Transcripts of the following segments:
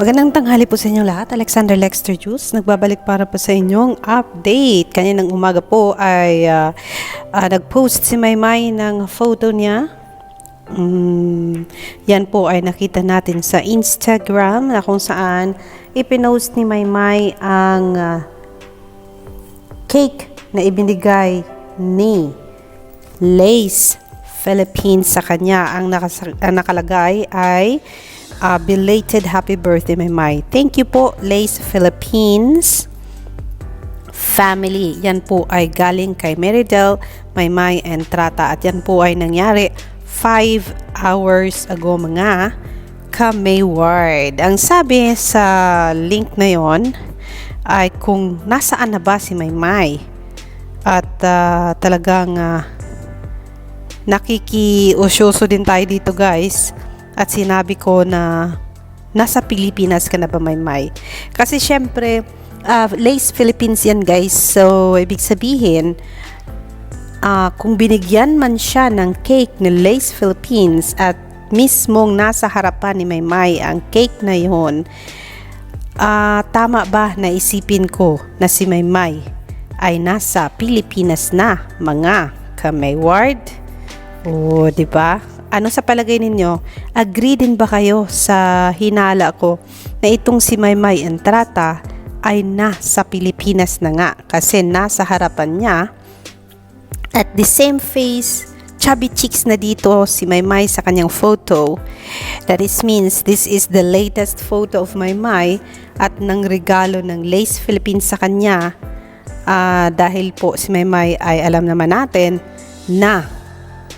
Magandang tanghali po sa inyo lahat. Alexander Lexter Juice, nagbabalik para po sa inyong update. Kaninang umaga po ay nag-post si Maymay ng photo niya. Yan po ay nakita natin sa Instagram na kung saan ipinost ni Maymay ang cake na ibinigay ni Lace Philippines sa kanya. Ang nakalagay ay belated happy birthday, Maymay. Thank you po, Lace Philippines family. Yan po ay galing kay Meridel, Maymay, and Trata. At yan po ay nangyari 5 hours ago mga ka-Mayward. Ang sabi sa link na yon ay kung nasaan na ba si Maymay. At talagang nakikiusyoso din tayo dito, guys. At sinabi ko na nasa Pilipinas ka na ba, Maymay? Kasi syempre, Lace Philippines yan, guys. So, ibig sabihin, kung binigyan man siya ng cake ni Lace Philippines at mismong nasa harapan ni Maymay ang cake na yon, tama ba na isipin ko na si Maymay ay nasa Pilipinas na, mga ka-Mayward? O, di ba? Ano sa palagay ninyo? Agree din ba kayo sa hinala ko na itong si Maymay Entrata ay nasa Pilipinas na nga kasi nasa harapan niya at the same face, chubby cheeks na dito si Maymay sa kanyang photo. That means this is the latest photo of Maymay at ng regalo ng Lace Philippines sa kanya dahil po si Maymay ay alam naman natin na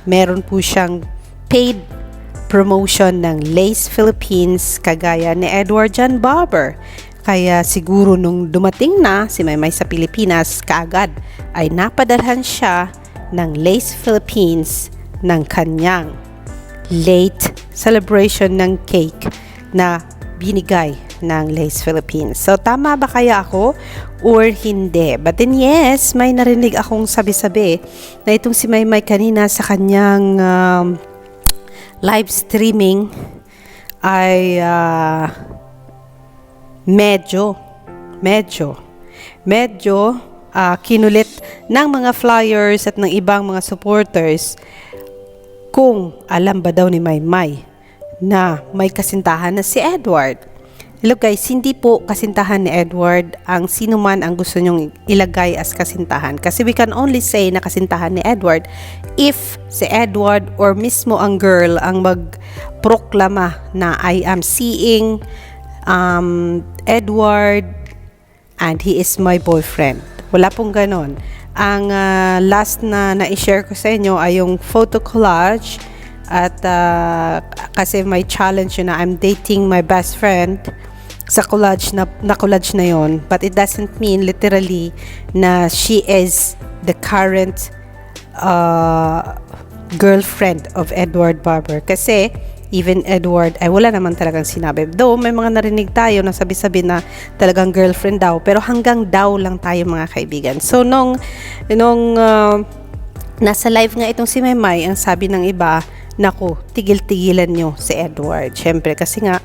meron po siyang paid promotion ng Lace Philippines kagaya ni Edward John Barber. Kaya siguro nung dumating na si Maymay sa Pilipinas, kaagad ay napadalhan siya ng Lace Philippines ng kanyang late celebration ng cake na binigay ng Lace Philippines. So tama ba kaya ako or hindi? But then yes, may narinig akong sabi-sabi na itong si Maymay kanina sa kanyang live streaming ay medyo kinulit ng mga flyers at ng ibang mga supporters kung alam ba daw ni Maymay na may kasintahan na si Edward. Hello guys, hindi po kasintahan ni Edward ang sino man ang gusto nyong ilagay as kasintahan. Kasi we can only say na kasintahan ni Edward if si Edward or mismo ang girl ang magproklama na I am seeing Edward and he is my boyfriend. Wala pong ganon. Ang last na na-share ko sa inyo ay yung photo collage at kasi may challenge yun na I'm dating my best friend sa collage na collage na yon, but it doesn't mean literally na she is the current girlfriend of Edward Barber kasi even Edward ay wala naman talagang sinabi, though may mga narinig tayo na sabi-sabi na talagang girlfriend daw, pero hanggang daw lang tayo mga kaibigan. So nung nasa live nga itong si Maymay, ang sabi ng iba, naku, tigil-tigilan nyo si Edward. Syempre kasi nga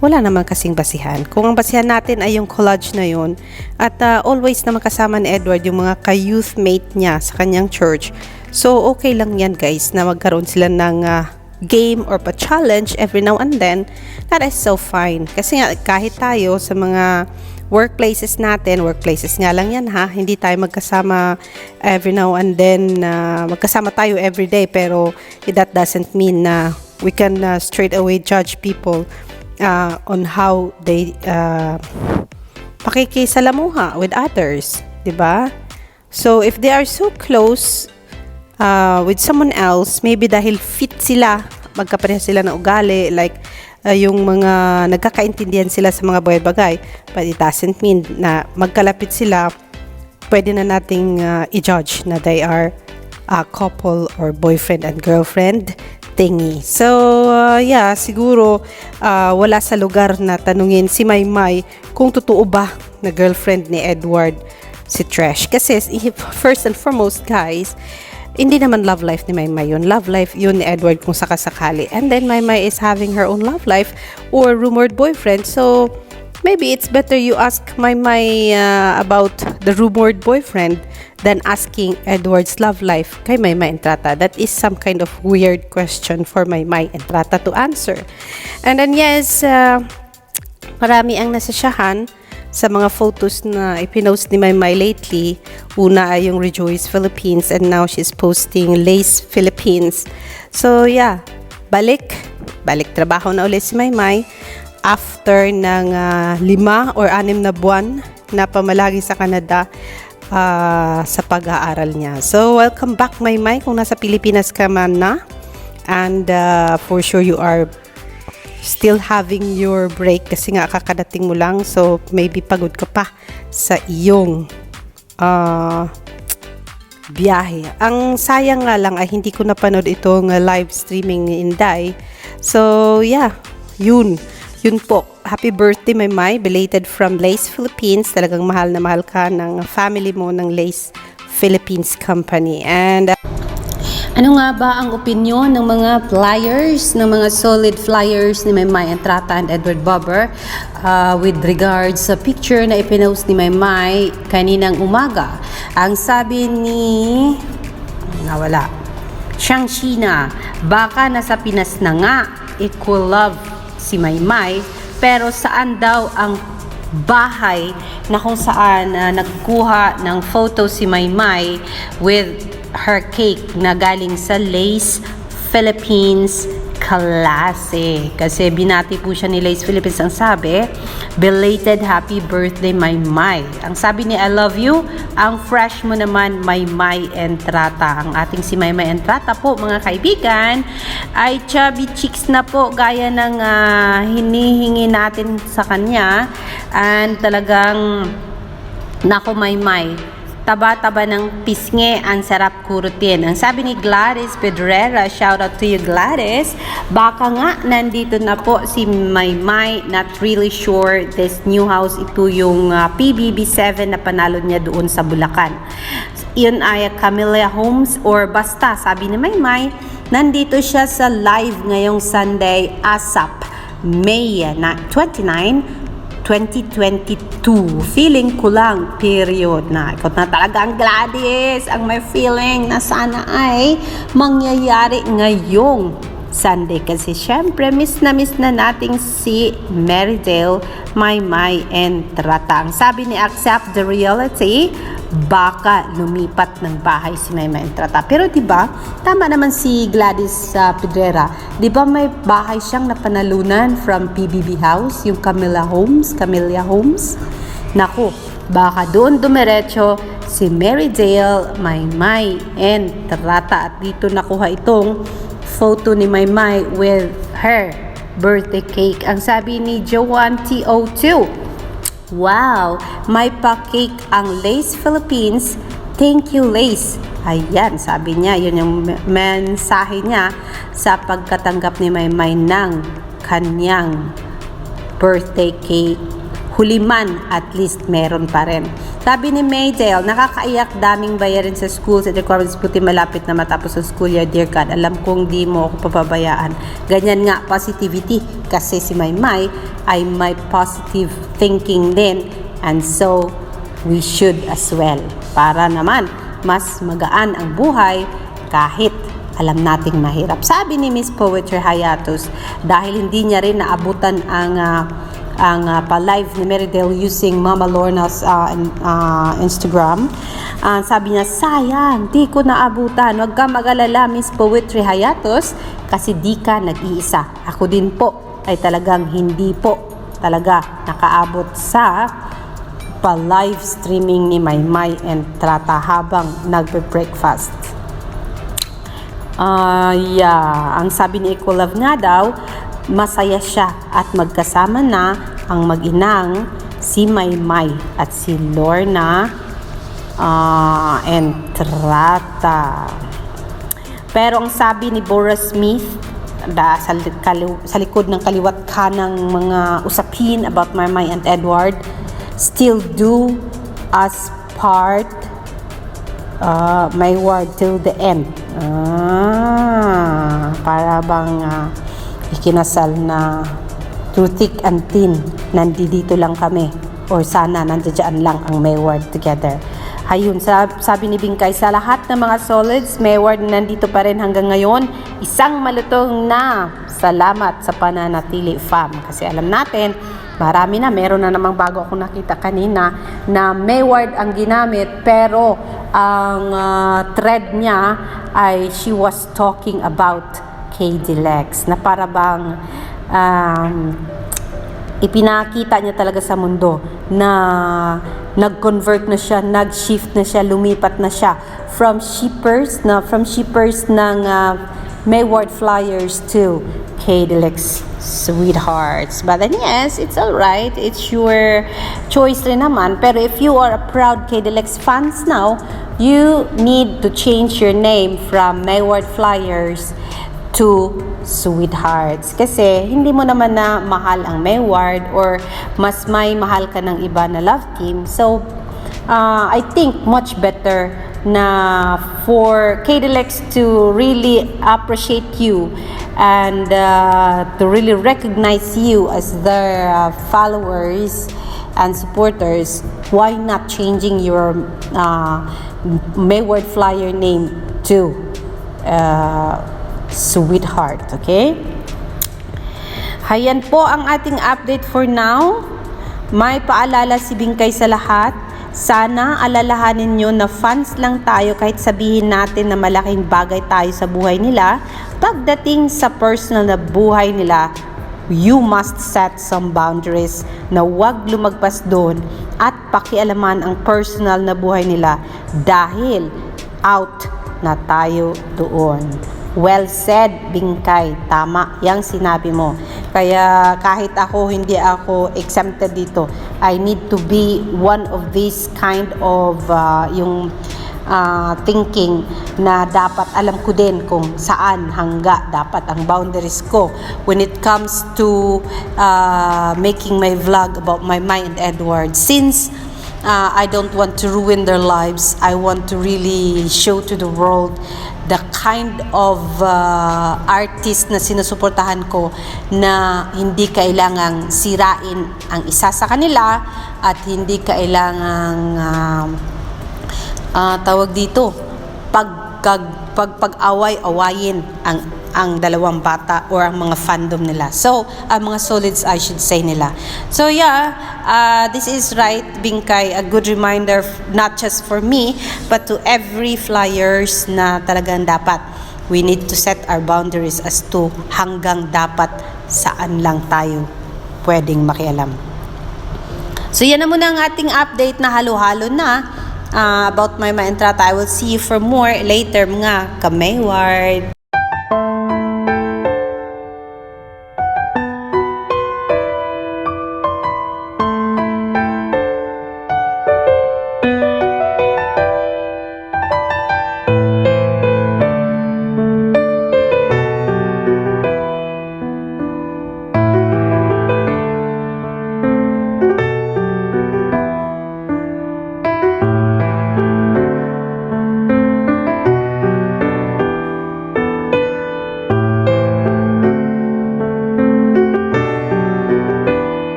wala naman kasing basihan. Kung ang basihan natin ay yung collage na yun at always na makasama ni Edward yung mga ka-youthmate niya sa kanyang church. So okay lang yan, guys, na magkaroon sila ng game or pa-challenge every now and then. That is so fine. Kasi nga kahit tayo sa mga workplaces natin, workplaces nga lang yan ha, hindi tayo magkasama every now and then, magkasama tayo every day, pero that doesn't mean na we can straight away judge people on how they pakikisalamuha with others, diba? So if they are so close with someone else, maybe dahil fit sila, magkapareha sila ng ugali, like yung mga nagkakaintindihan sila sa mga bagay-bagay, but it doesn't mean na magkalapit sila, pwede na nating i-judge na they are a couple or boyfriend and girlfriend thingy. So, yeah, siguro wala sa lugar na tanungin si Maymay kung totoo ba na girlfriend ni Edward. si Trish. Kasi first and foremost guys, hindi naman love life ni Maymay yun. Love life yun ni Edward kung sakasakali. And then Maymay is having her own love life or rumored boyfriend. So maybe it's better you ask Maymay about the rumored boyfriend than asking Edward's love life kay Maymay Entrata. That is some kind of weird question for Maymay Entrata to answer. And then yes, marami ang nasasyahan sa mga photos na ipinost ni Maymay lately. Una ay yung Rejoice Philippines and now she's posting Lace Philippines. So yeah, balik trabaho na ulit si Maymay after ng 5 or 6 na buwan na pamalagi sa Canada sa pag-aaral niya. So welcome back Maymay kung nasa Pilipinas ka man na, and for sure you are still having your break kasi nga kakadating mo lang, so maybe pagod ka pa sa iyong biyahe. Ang sayang nga lang ay hindi ko napanood itong live streaming ni Inday. So yeah, yun po. Happy birthday Maymay, belated from Lace Philippines. Talagang mahal na mahal ka ng family mo ng Lace Philippines Company. And ano nga ba ang opinion ng mga flyers, ng mga solid flyers ni Maymay Entrata and Edward Bobber with regards sa picture na ipinost ni Maymay kaninang umaga? Ang sabi ni nawala Siyang Sheena, baka nasa Pinas na nga, equal love si Maymay, pero saan daw ang bahay na kung saan nagkuha ng photo si Maymay with her cake na galing sa Lace Philippines klase. Kasi binati po siya ni Lace Philippines. Ang sabi, belated happy birthday Maymay. Ang sabi ni I love you, ang fresh mo naman Maymay Entrata. Ang ating si Maymay Entrata po mga kaibigan ay chubby cheeks na po gaya ng hinihingi natin sa kanya. And talagang nako Maymay, taba-taba ng pisngi, ang sarap kurutin. Ang sabi ni Gladys Pedrera, shout out to you Gladys, baka nga nandito na po si Maymay, not really sure this new house, ito yung PBB7 na panalo niya doon sa Bulacan. Yun ay Camellia Homes or basta, sabi ni Maymay, nandito siya sa live ngayong Sunday, ASAP, May 29, 2022. Feeling ko lang, period na. Ikaw na talaga ang Gladys, ang may feeling na sana ay mangyayari ngayong Sunday. Kasi syempre, miss na nating si Marydale, Maymay Entrata. Ang sabi ni Accept the Reality, baka lumipat ng bahay si Maymay Entrata. Pero diba, tama naman si Gladys Pedrera. Diba may bahay siyang napanalunan from PBB House, yung Camellia Homes? Naku, baka doon dumiretso si Marydale, Maymay Entrata. At dito nakuha itong photo ni Maymay with her birthday cake. Ang sabi ni Joanne TO2, wow, may pa-cake ang Lace Philippines. Thank you, Lace. Ayan, sabi niya, yun yung mensahe niya sa pagkatanggap ni Maymay ng kanyang birthday cake. Huli man, at least meron pa rin. Sabi ni Maydale, nakakaiyak, daming bayarin sa school, sa requirements puti malapit na matapos ang school year, dear God. Alam kong di mo ako papabayaan. Ganyan nga, positivity. Kasi si Maymay ay may positive thinking din. And so, we should as well. Para naman, mas magaan ang buhay kahit alam nating mahirap. Sabi ni Miss Poetry Hayatos, dahil hindi niya rin naabutan ang pa-live ni Marydale using Mama Lorna's Instagram. Sabi niya, sayang, di ko naabutan. Huwag ka mag-alala, Miss Poetry Hayatos, kasi di ka nag-iisa. Ako din po ay talagang hindi po talaga nakaabot sa pa-live streaming ni Maymay Entrata habang nagbe-breakfast. Ang sabi ni Equal Love nga daw, masaya siya at magkasama na ang mag-inang si Maymay at si Lorna Entrata. Pero ang sabi ni Boris Smith sa likod ng kaliwat kanang mga usapin about Maymay and Edward, still do as part Mayward till the end. Para bang ikinasal na through thick and thin, nandito lang kami, or sana nandiyan lang ang Mayward together. Ayun, sabi ni Bingkay, sa lahat ng mga solids, Mayward nandito pa rin hanggang ngayon. Isang malutong na salamat sa pananatili, fam. Kasi alam natin, marami na, meron na namang bago ako nakita kanina na Mayward ang ginamit, pero ang thread niya ay she was talking about KD Lex, na para bang ipinakita niya talaga sa mundo na nag-convert na siya, nag-shift na siya, lumipat na siya from shippers ng Mayward Flyers to KD Lex Sweethearts. But then yes, it's alright. It's your choice rin naman. Pero if you are a proud KD Lex fans now, you need to change your name from Mayward Flyers to Sweethearts. Kasi hindi mo naman na mahal ang Mayward, or mas may mahal ka ng iba na love team. So, I think much better na for KD Lex to really appreciate you and to really recognize you as their followers and supporters, why not changing your Mayward Flyer name to Sweetheart, okay? Ayan po ang ating update for now. May paalala si Bingkay sa lahat. Sana alalahanin nyo na fans lang tayo kahit sabihin natin na malaking bagay tayo sa buhay nila. Pagdating sa personal na buhay nila, you must set some boundaries na huwag lumagpas doon at pakialaman ang personal na buhay nila dahil out na tayo doon. Well said, Bingkay. Tama yang sinabi mo. Kaya kahit ako, hindi ako exempted dito. I need to be one of these kind of yung thinking na dapat alam ko din kung saan hangga dapat ang boundaries ko when it comes to making my vlog about my and Edward. Since I don't want to ruin their lives, I want to really show to the world the kind of artist na sinusuportahan ko, na hindi kailangang sirain ang isa sa kanila at hindi kailangang tawag dito, pag-away-awayin ang dalawang bata or ang mga fandom nila. So, ang mga solids, I should say nila. So, yeah, this is right, Bingkay, a good reminder, not just for me, but to every flyers na talagang dapat we need to set our boundaries as to hanggang dapat saan lang tayo pwedeng makialam. So, yan na muna ang ating update na halo-halo na about my Entrata. I will see you for more later, mga ka-Mayward.